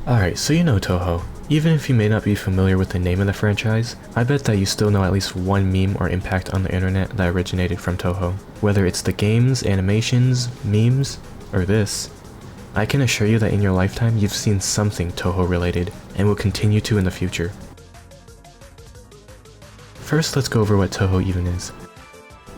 Alright, so you know Touhou. Even if you may not be familiar with the name of the franchise, I bet that you still know at least one meme or impact on the internet that originated from Touhou. Whether it's the games, animations, memes, or this, I can assure you that in your lifetime you've seen something Touhou related, and will continue to in the future. First, let's go over what Touhou even is.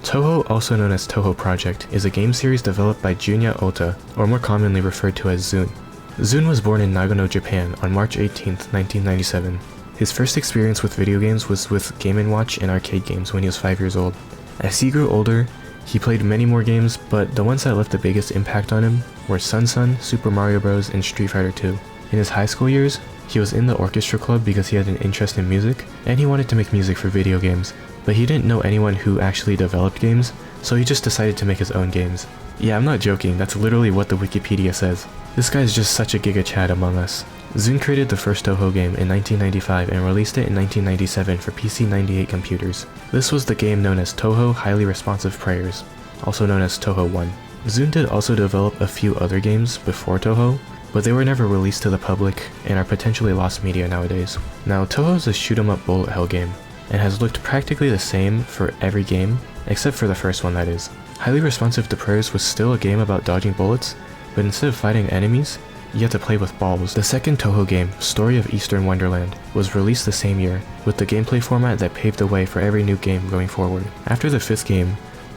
Touhou, also known as Touhou Project, is a game series developed by Junya Ota, or more commonly referred to as Zun. Zun was born in Nagano, Japan on March 18, 1997. His first experience with video games was with Game & Watch and arcade games when he was 5 years old. As he grew older, he played many more games, but the ones that left the biggest impact on him were Sun, Super Mario Bros, and Street Fighter 2. In his high school years, he was in the orchestra club because he had an interest in music, and he wanted to make music for video games, but he didn't know anyone who actually developed games, so he just decided to make his own games. Yeah, I'm not joking, that's literally what the Wikipedia says. This guy is just such a giga chad among us. Zun created the first Touhou game in 1995 and released it in 1997 for PC-98 computers. This was the game known as Touhou Highly Responsive Prayers, also known as Touhou 1. Zun did also develop a few other games before Touhou, but they were never released to the public and are potentially lost media nowadays. Now, Touhou is a shoot-'em-up bullet hell game, and has looked practically the same for every game, except for the first one, that is. Highly Responsive to Prayers was still a game about dodging bullets, but instead of fighting enemies, you had to play with balls. The second Touhou game, Story of Eastern Wonderland, was released the same year, with the gameplay format that paved the way for every new game going forward. After the fifth game,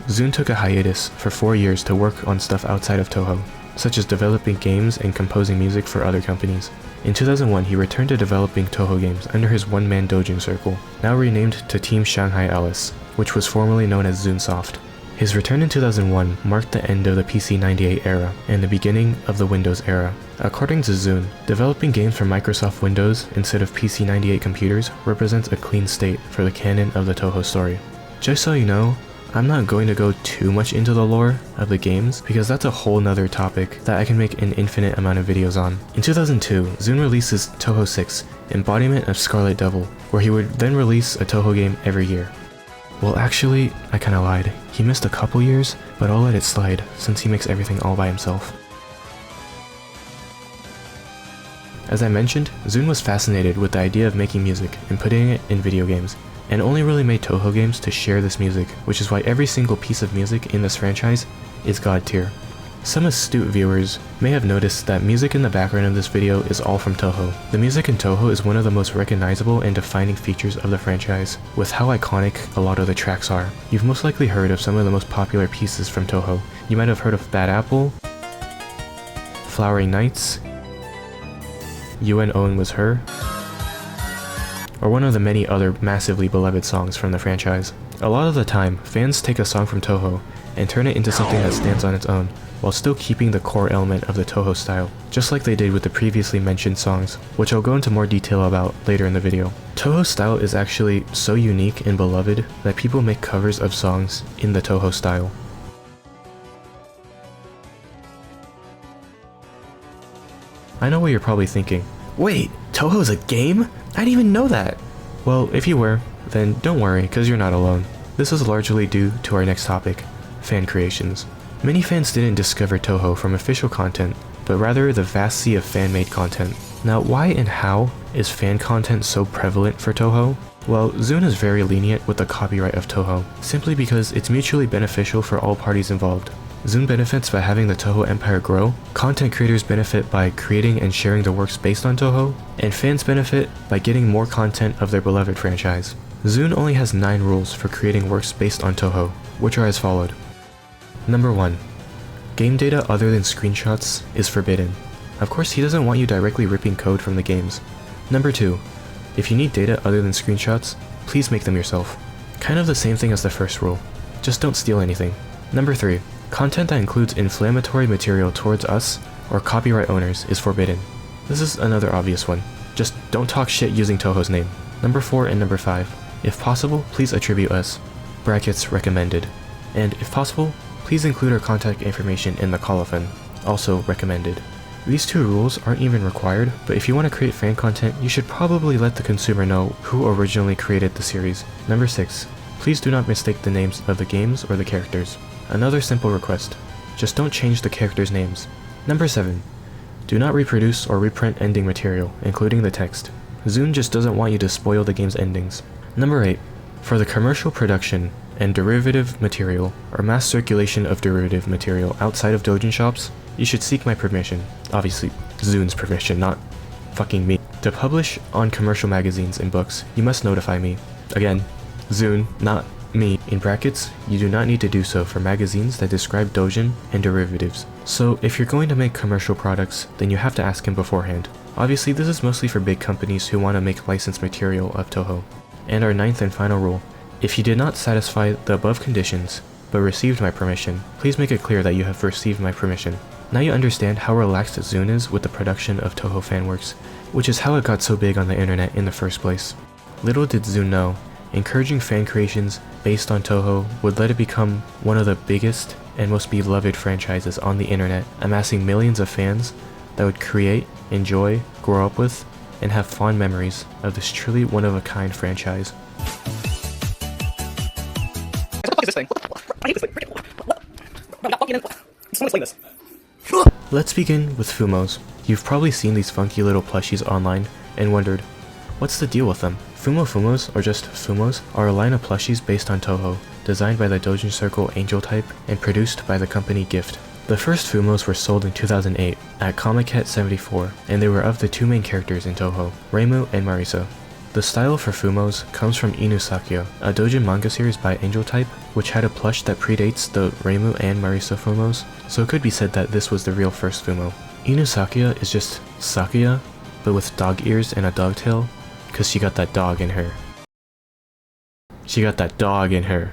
Zun took a hiatus for 4 years to work on stuff outside of Touhou, such as developing games and composing music for other companies. In 2001, he returned to developing Touhou games under his one-man dojin circle, now renamed to Team Shanghai Alice, which was formerly known as Zunsoft. His return in 2001 marked the end of the PC-98 era and the beginning of the Windows era. According to Zun, developing games for Microsoft Windows instead of PC-98 computers represents a clean state for the canon of the Touhou story. Just so you know, I'm not going to go too much into the lore of the games because that's a whole nother topic that I can make an infinite amount of videos on. In 2002, Zun releases Touhou 6, embodiment of Scarlet Devil, where he would then release a Touhou game every year. Well, actually, I kinda lied. He missed a couple years, but I'll let it slide since he makes everything all by himself. As I mentioned, Zun was fascinated with the idea of making music and putting it in video games, and only really made Touhou games to share this music, which is why every single piece of music in this franchise is god tier. Some astute viewers may have noticed that music in the background of this video is all from Touhou. The music in Touhou is one of the most recognizable and defining features of the franchise, with how iconic a lot of the tracks are. You've most likely heard of some of the most popular pieces from Touhou. You might have heard of Bad Apple, Flowery Nights, Owen Was Her, or one of the many other massively beloved songs from the franchise. A lot of the time, fans take a song from Touhou and turn it into something that stands on its own, while still keeping the core element of the Touhou style, just like they did with the previously mentioned songs, which I'll go into more detail about later in the video. Touhou's style is actually so unique and beloved that people make covers of songs in the Touhou style. I know what you're probably thinking. Wait, Touhou's a game? I didn't even know that! Well, if you were, then don't worry, cause you're not alone. This is largely due to our next topic, fan creations. Many fans didn't discover Touhou from official content, but rather the vast sea of fan-made content. Now, why and how is fan content so prevalent for Touhou? Well, Zun is very lenient with the copyright of Touhou, simply because it's mutually beneficial for all parties involved. Zun benefits by having the Touhou empire grow, content creators benefit by creating and sharing the works based on Touhou, and fans benefit by getting more content of their beloved franchise. Zun only has 9 rules for creating works based on Touhou, which are as followed. Number 1. Game data other than screenshots is forbidden. Of course, he doesn't want you directly ripping code from the games. Number 2. If you need data other than screenshots, please make them yourself. Kind of the same thing as the first rule. Just don't steal anything. Number 3. Content that includes inflammatory material towards us or copyright owners is forbidden. This is another obvious one. Just don't talk shit using Touhou's name. Number 4 and number 5. If possible, please attribute us. Brackets recommended. And if possible, please include our contact information in the colophon. Also recommended. These 2 rules aren't even required, but if you want to create fan content, you should probably let the consumer know who originally created the series. Number 6. Please do not mistake the names of the games or the characters. Another simple request. Just don't change the characters' names. Number 7. Do not reproduce or reprint ending material, including the text. Zune just doesn't want you to spoil the game's endings. Number 8. For the commercial production and derivative material, or mass circulation of derivative material outside of doujin shops, you should seek my permission. Obviously, Zune's permission, not fucking me. To publish on commercial magazines and books, you must notify me. Again, Zune, not me. In brackets, you do not need to do so for magazines that describe doujin and derivatives. So if you're going to make commercial products, then you have to ask him beforehand. Obviously, this is mostly for big companies who want to make licensed material of Touhou. And our 9th and final rule. If you did not satisfy the above conditions, but received my permission, please make it clear that you have received my permission. Now you understand how relaxed Zune is with the production of Touhou fanworks, which is how it got so big on the internet in the first place. Little did Zune know, encouraging fan creations based on Touhou would let it become one of the biggest and most beloved franchises on the internet, amassing millions of fans that would create, enjoy, grow up with, and have fond memories of this truly one-of-a-kind franchise. What the fuck is this thing? I hate this thing. No, not fucking in. I just want to explain this. Let's begin with Fumos. You've probably seen these funky little plushies online and wondered, what's the deal with them? Fumos, or just Fumos, are a line of plushies based on Touhou, designed by the Doujin Circle Angel type and produced by the company Gift. The first Fumos were sold in 2008 at Comiket 74, and they were of the two main characters in Touhou, Reimu and Marisa. The style for Fumos comes from Inu Sakuya, a doujin manga series by Angel Type, which had a plush that predates the Reimu and Marisa Fumos, so it could be said that this was the real first Fumo. Inu Sakuya is just Sakuya, but with dog ears and a dog tail, cause she got that dog in her. She got that dog in her.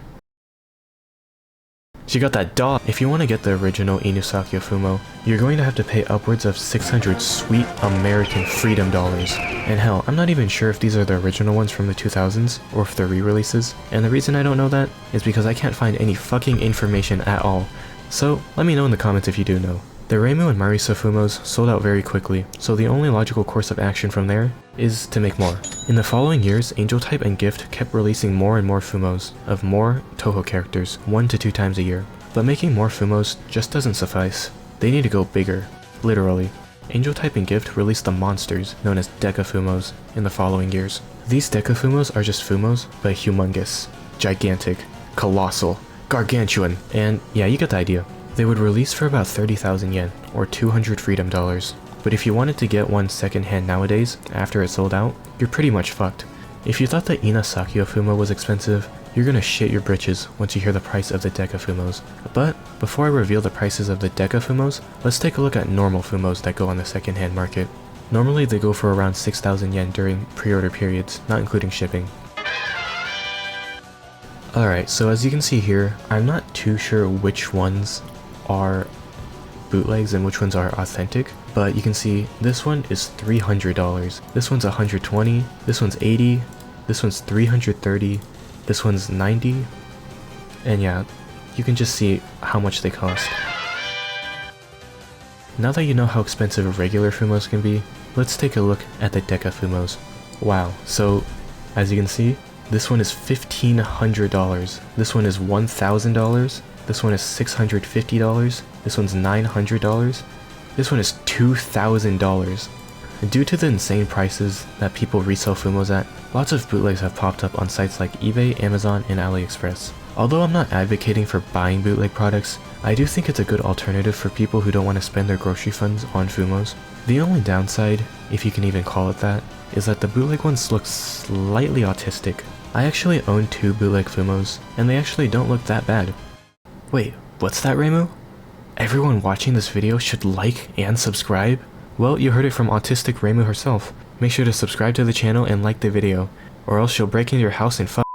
She got that dog! If you want to get the original Inu Sakuya Fumo, you're going to have to pay upwards of 600 sweet American freedom dollars. And hell, I'm not even sure if these are the original ones from the 2000s, or if they're re-releases. And the reason I don't know that is because I can't find any fucking information at all. So, let me know in the comments if you do know. The Reimu and Marisa Fumos sold out very quickly, so the only logical course of action from there is to make more. In the following years, Angel Type and Gift kept releasing more and more Fumos of more Touhou characters 1 to 2 times a year. But making more Fumos just doesn't suffice. They need to go bigger, literally. Angel Type and Gift released the monsters known as Deca Fumos in the following years. These Deca Fumos are just Fumos, but humongous, gigantic, colossal, gargantuan, and yeah, you get the idea. They would release for about 30,000 yen, or 200 freedom dollars. But if you wanted to get one second-hand nowadays, after it sold out, you're pretty much fucked. If you thought the Ina Sakuya Fumo was expensive, you're gonna shit your britches once you hear the price of the Deca Fumos. But before I reveal the prices of the Deca Fumos, let's take a look at normal Fumos that go on the second-hand market. Normally they go for around 6,000 yen during pre-order periods, not including shipping. Alright, so as you can see here, I'm not too sure which ones are bootlegs and which ones are authentic, but you can see this one is $300, this one's $120, this one's $80, this one's $330, this one's $90, and yeah, you can just see how much they cost. Now that you know how expensive regular Fumos can be, let's take a look at the Deca Fumos. Wow, so as you can see, this one is $1,500, this one is $1,000, this one is $650, this one's $900, this one is $2,000. Due to the insane prices that people resell Fumos at, lots of bootlegs have popped up on sites like eBay, Amazon, and AliExpress. Although I'm not advocating for buying bootleg products, I do think it's a good alternative for people who don't want to spend their grocery funds on Fumos. The only downside, if you can even call it that, is that the bootleg ones look slightly autistic. I actually own 2 bootleg Fumos, and they actually don't look that bad. Wait, what's that, Reimu? Everyone watching this video should like and subscribe? Well, you heard it from autistic Reimu herself. Make sure to subscribe to the channel and like the video, or else she'll break into your house and fuck.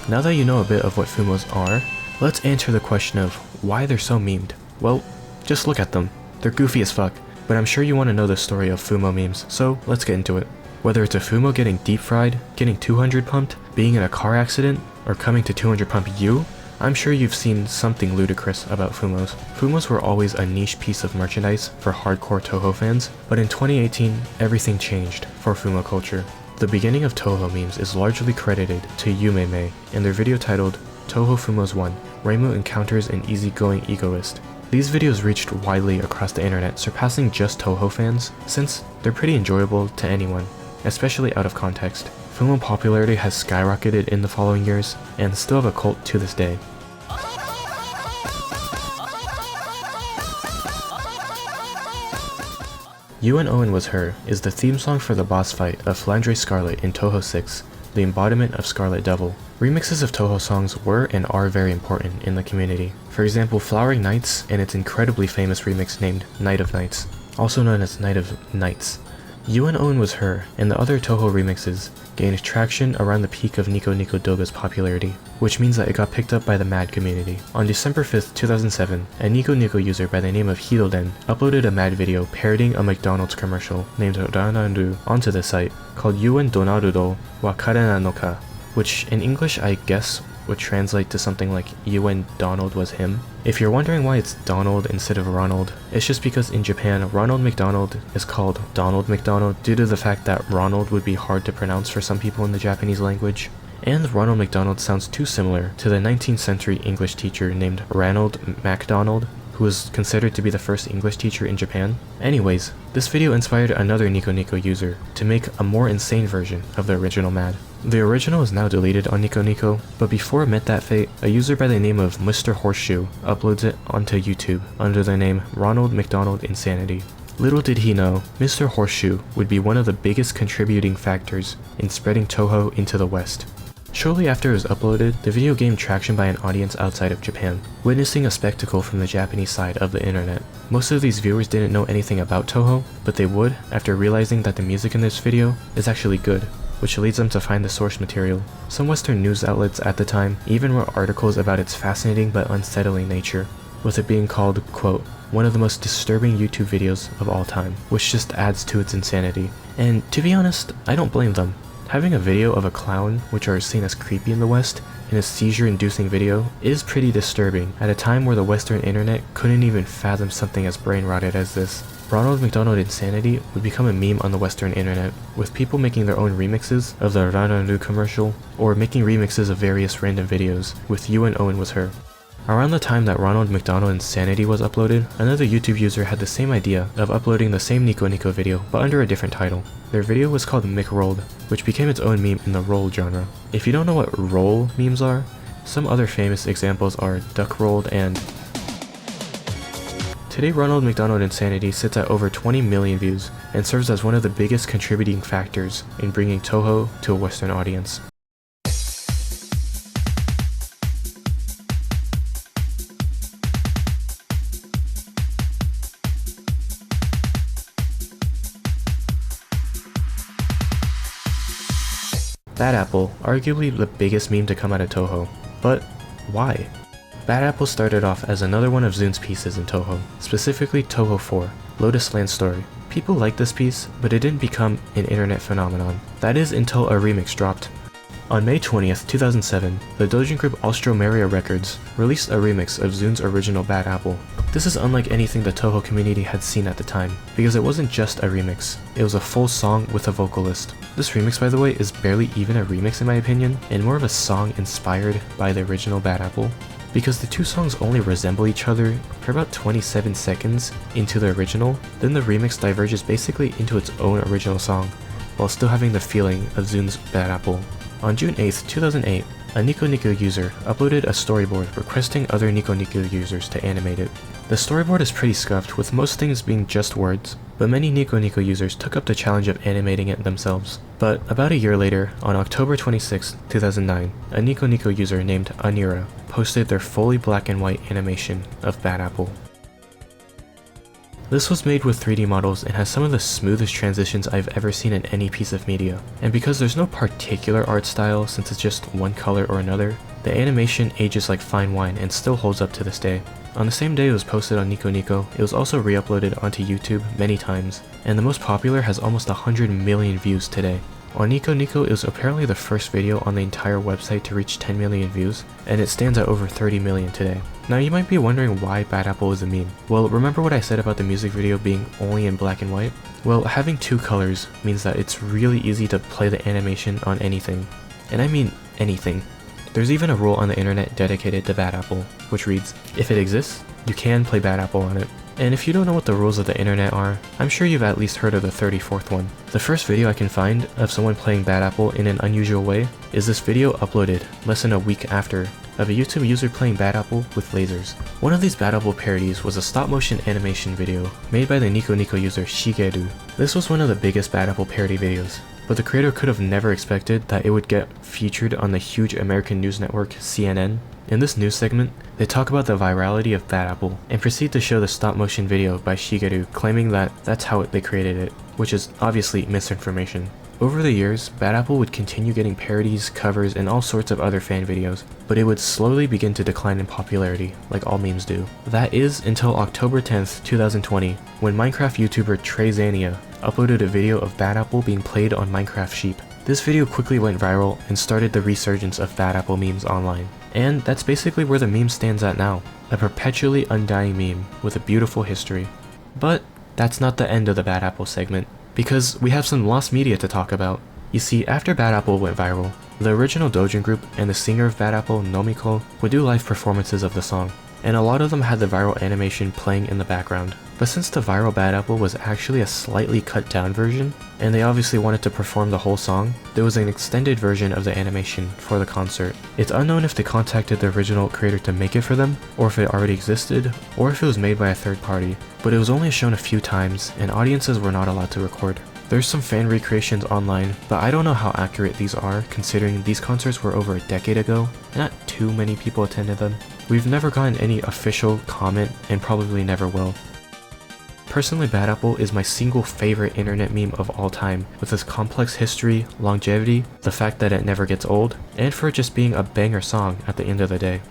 Now that you know a bit of what Fumos are, let's answer the question of why they're so memed. Well, just look at them. They're goofy as fuck, but I'm sure you want to know the story of Fumo memes, so let's get into it. Whether it's a Fumo getting deep fried, getting 200 pumped, being in a car accident, or coming to 200 pump you, I'm sure you've seen something ludicrous about Fumos. Fumos were always a niche piece of merchandise for hardcore Touhou fans, but in 2018, everything changed for Fumo culture. The beginning of Touhou memes is largely credited to Yumei in their video titled Touhou Fumos 1, Reimu encounters an easygoing egoist. These videos reached widely across the internet, surpassing just Touhou fans, since they're pretty enjoyable to anyone, especially out of context. Fumo popularity has skyrocketed in the following years, and still have a cult to this day. Owen Was Her is the theme song for the boss fight of Flandre Scarlet in Touhou 6, the embodiment of Scarlet Devil. Remixes of Touhou songs were and are very important in the community. For example, Flowering Nights and its incredibly famous remix named Night of Nights, also known as Night of Nights. Owen Was Her and the other Touhou remixes gained traction around the peak of Nico Nico Doga's popularity, which means that it got picked up by the MAD community. On December 5th, 2007, a Nico Nico user by the name of Hidoden uploaded a MAD video parodying a McDonald's commercial named Ranandu onto the site, called Yuen Donarudo wa Karena no ka, which in English I guess would translate to something like Yuen Donald was him. If you're wondering why it's Donald instead of Ronald, it's just because in Japan, Ronald McDonald is called Donald McDonald due to the fact that Ronald would be hard to pronounce for some people in the Japanese language. And Ronald McDonald sounds too similar to the 19th century English teacher named Ranald MacDonald, who was considered to be the first English teacher in Japan. Anyways, this video inspired another Nico Nico user to make a more insane version of the original MAD. The original is now deleted on Nico Nico, but before it met that fate, a user by the name of Mr. Horseshoe uploads it onto YouTube under the name Ronald McDonald Insanity. Little did he know, Mr. Horseshoe would be one of the biggest contributing factors in spreading Touhou into the West. Shortly after it was uploaded, the video gained traction by an audience outside of Japan, witnessing a spectacle from the Japanese side of the internet. Most of these viewers didn't know anything about Touhou, but they would after realizing that the music in this video is actually good, which leads them to find the source material. Some Western news outlets at the time even wrote articles about its fascinating but unsettling nature, with it being called, quote, one of the most disturbing YouTube videos of all time, which just adds to its insanity. And to be honest, I don't blame them. Having a video of a clown, which are seen as creepy in the West, in a seizure-inducing video, is pretty disturbing at a time where the Western internet couldn't even fathom something as brain-rotted as this. Ronald McDonald Insanity would become a meme on the Western internet, with people making their own remixes of the Ranandu commercial, or making remixes of various random videos, with Owen Was Her. Around the time that Ronald McDonald Insanity was uploaded, another YouTube user had the same idea of uploading the same Nico Nico video, but under a different title. Their video was called McRolled, which became its own meme in the roll genre. If you don't know what roll memes are, some other famous examples are Duck Rolled and... Today, Ronald McDonald Insanity sits at over 20 million views, and serves as one of the biggest contributing factors in bringing Touhou to a Western audience. Bad Apple, arguably the biggest meme to come out of Touhou. But why? Bad Apple started off as another one of Zun's pieces in Touhou, specifically Touhou 4, Lotus Land Story. People liked this piece, but it didn't become an internet phenomenon. That is until a remix dropped. On May 20th, 2007, the doujin group Austromeria Records released a remix of Zun's original Bad Apple. This is unlike anything the Touhou community had seen at the time, because it wasn't just a remix, it was a full song with a vocalist. This remix, by the way, is barely even a remix in my opinion, and more of a song inspired by the original Bad Apple, because the two songs only resemble each other for about 27 seconds into the original, then the remix diverges basically into its own original song, while still having the feeling of Zun's Bad Apple. On June 8th, 2008, a Nico Nico user uploaded a storyboard requesting other Nico Nico users to animate it. The storyboard is pretty scuffed, with most things being just words, but many Nico Nico users took up the challenge of animating it themselves. But about a year later, on October 26, 2009, a Nico Nico user named Anira posted their fully black and white animation of Bad Apple. This was made with 3D models and has some of the smoothest transitions I've ever seen in any piece of media. And because there's no particular art style since it's just one color or another, the animation ages like fine wine and still holds up to this day. On the same day it was posted on Nico Nico, it was also re-uploaded onto YouTube many times, and the most popular has almost 100 million views today. On Nico Nico, it was apparently the first video on the entire website to reach 10 million views, and it stands at over 30 million today. Now you might be wondering why Bad Apple is a meme. Well, remember what I said about the music video being only in black and white? Well, having two colors means that it's really easy to play the animation on anything. And I mean anything. There's even a rule on the internet dedicated to Bad Apple, which reads, if it exists, You can play Bad Apple on it. And if you don't know what the rules of the internet are, I'm sure you've at least heard of the 34th one. The first video I can find of someone playing Bad Apple in an unusual way is this video uploaded less than a week after of a YouTube user playing Bad Apple with lasers. One of these Bad Apple parodies was a stop-motion animation video made by the Nico Nico user Shigeru. This was one of the biggest Bad Apple parody videos, but the creator could have never expected that it would get featured on the huge American news network CNN. In this news segment, they talk about the virality of Bad Apple and proceed to show the stop-motion video by Shigeru claiming that that's how they created it, which is obviously misinformation. Over the years, Bad Apple would continue getting parodies, covers, and all sorts of other fan videos, but it would slowly begin to decline in popularity, like all memes do. That is until October 10th, 2020, when Minecraft YouTuber TreyZania uploaded a video of Bad Apple being played on Minecraft Sheep. This video quickly went viral and started the resurgence of Bad Apple memes online. And that's basically where the meme stands at now, a perpetually undying meme with a beautiful history. But that's not the end of the Bad Apple segment, because we have some lost media to talk about. You see, after Bad Apple went viral, the original Dojin group and the singer of Bad Apple, Nomiko, would do live performances of the song, and a lot of them had the viral animation playing in the background. But since the viral Bad Apple was actually a slightly cut down version, and they obviously wanted to perform the whole song, there was an extended version of the animation for the concert. It's unknown if they contacted the original creator to make it for them, or if it already existed, or if it was made by a third party, but it was only shown a few times, and audiences were not allowed to record. There's some fan recreations online, but I don't know how accurate these are considering these concerts were over a decade ago, and not too many people attended them. We've never gotten any official comment, and probably never will. Personally, Bad Apple is my single favorite internet meme of all time, with its complex history, longevity, the fact that it never gets old, and for it just being a banger song at the end of the day.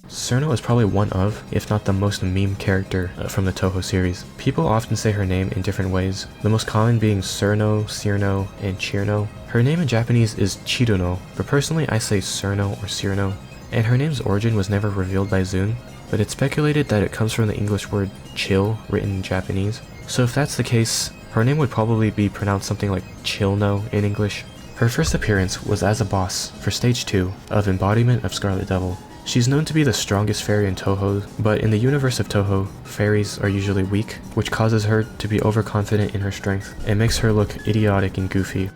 Cirno is probably one of, if not the most meme character from the Touhou series. People often say her name in different ways, the most common being Cirno, Cirno, and Cirno. Her name in Japanese is Chiruno, but personally I say Cirno or Cirno, and her name's origin was never revealed by Zune, but it's speculated that it comes from the English word chill written in Japanese. So if that's the case, her name would probably be pronounced something like Chillno in English. Her first appearance was as a boss for stage 2 of Embodiment of Scarlet Devil. She's known to be the strongest fairy in Touhou, but in the universe of Touhou, fairies are usually weak, which causes her to be overconfident in her strength and makes her look idiotic and goofy.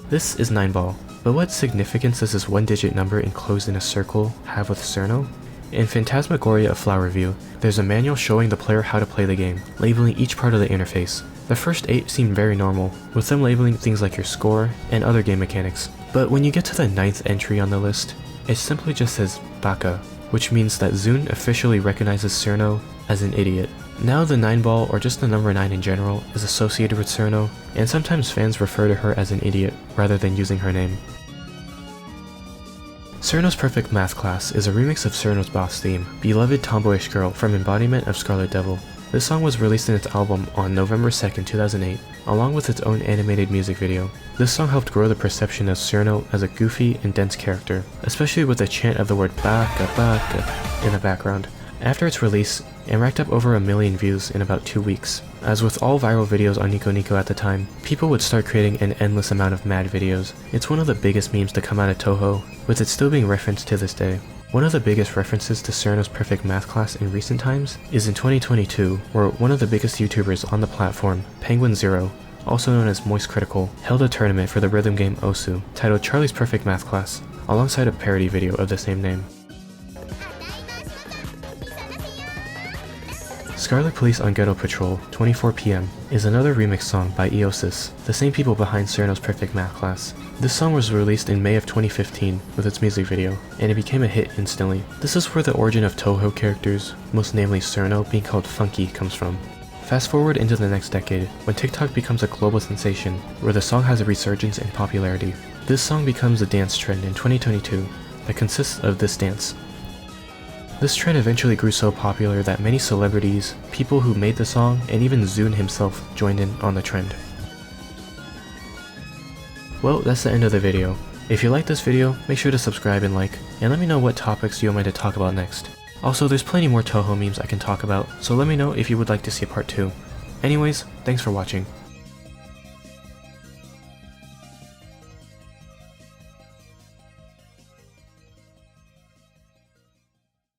This is 9-ball, but what significance does this one-digit number enclosed in a circle have with Cirno? In Phantasmagoria of Flower View, there's a manual showing the player how to play the game, labeling each part of the interface. The first 8 seem very normal, with them labeling things like your score and other game mechanics. But when you get to the 9th entry on the list, it simply just says Baka, which means that Zune officially recognizes Cirno as an idiot. Now the 9-ball, or just the number 9 in general, is associated with Cirno, and sometimes fans refer to her as an idiot rather than using her name. Cirno's Perfect Math Class is a remix of Cirno's boss theme, Beloved Tomboyish Girl from Embodiment of Scarlet Devil. This song was released in its album on November 2nd, 2008, along with its own animated music video. This song helped grow the perception of Cirno as a goofy and dense character, especially with the chant of the word baka baka in the background. After its release, it racked up over 1 million views in about 2 weeks. As with all viral videos on Nico Nico at the time, people would start creating an endless amount of mad videos. It's one of the biggest memes to come out of Touhou, with it still being referenced to this day. One of the biggest references to Cirno's Perfect Math Class in recent times is in 2022, where one of the biggest YouTubers on the platform, Penguin Zero, also known as Moist Critical, held a tournament for the rhythm game Osu, titled Charlie's Perfect Math Class, alongside a parody video of the same name. Scarlet Police on Ghetto Patrol 24 PM is another remix song by Eosis, the same people behind Cirno's Perfect Math Class. This song was released in May of 2015 with its music video, and it became a hit instantly. This is where the origin of Touhou characters, most namely Cirno being called Funky, comes from. Fast forward into the next decade, when TikTok becomes a global sensation, where the song has a resurgence in popularity. This song becomes a dance trend in 2022 that consists of this dance. This trend eventually grew so popular that many celebrities, people who made the song, and even Zune himself joined in on the trend. Well, that's the end of the video. If you like this video, make sure to subscribe and like, and let me know what topics you want me to talk about next. Also, there's plenty more Touhou memes I can talk about, so let me know if you would like to see a part 2. Anyways, thanks for watching.